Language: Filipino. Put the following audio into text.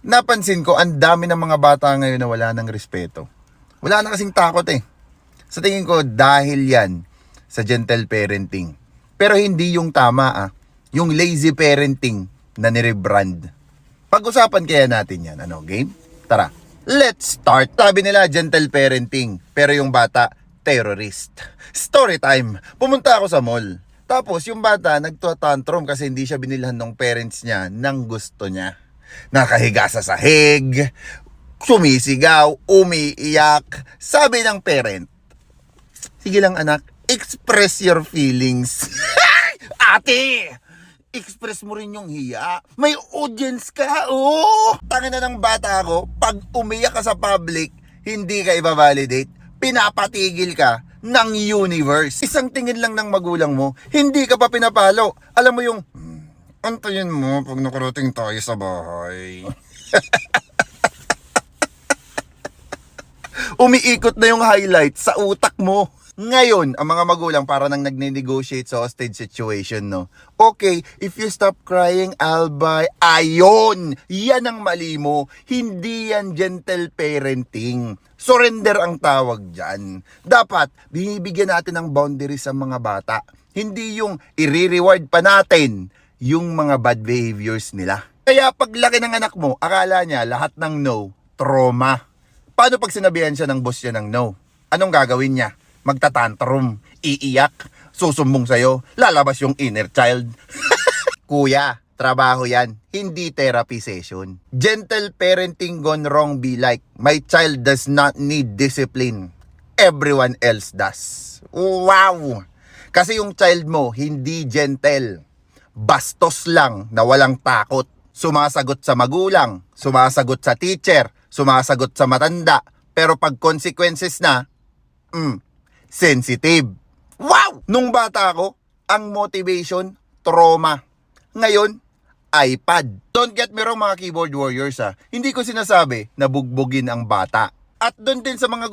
Napansin ko, ang dami ng mga bata ngayon na wala ng respeto. Wala na kasing takot eh. Sa tingin ko, dahil yan sa gentle parenting. Pero hindi yung tama yung lazy parenting na nirebrand. Pag-usapan kaya natin yan. Ano, game? Tara, let's start. Sabi nila, gentle parenting. Pero yung bata, terrorist. Story time. Pumunta ako sa mall. Tapos yung bata nagtatantrum kasi hindi siya binilhan ng parents niya ng gusto niya. Nakahiga sa sahig, sumisigaw, umiiyak. Sabi ng parent, sige lang anak, express your feelings. Ate! Express mo rin yung hiya. May audience ka, oh! Tangina ng bata ako, pag umiyak ka sa public, hindi ka i-validate, pinapatigil ka ng universe. Isang tingin lang ng magulang mo, hindi ka pa pinapalo. Alam mo yung, antayin mo pag nakarating tayo sa bahay. Umiikot na yung highlight sa utak mo. Ngayon, ang mga magulang para nang nagne-negotiate sa hostage situation, no? Okay, if you stop crying, I'll buy. Ayon! Yan ang mali mo. Hindi yan gentle parenting. Surrender ang tawag dyan. Dapat, binibigyan natin ng boundaries sa mga bata. Hindi yung i-reward pa natin yung mga bad behaviors nila. Kaya paglaki ng anak mo, akala niya lahat ng no, trauma. Paano pag sinabihan siya ng boss niya ng no? Anong gagawin niya? Magtatantrum, iiyak, susumbong sa'yo, lalabas yung inner child. Kuya, trabaho yan, hindi therapy session. Gentle parenting gone wrong be like, my child does not need discipline. Everyone else does. Wow! Kasi yung child mo, hindi gentle. Bastos lang na walang takot. Sumasagot sa magulang, sumasagot sa teacher, sumasagot sa matanda. Pero pag consequences na, sensitive. Wow! Nung bata ako, ang motivation, trauma. Ngayon, iPad. Don't get me wrong mga keyboard warriors Hindi ko sinasabi na bugbugin ang bata. At doon din sa mga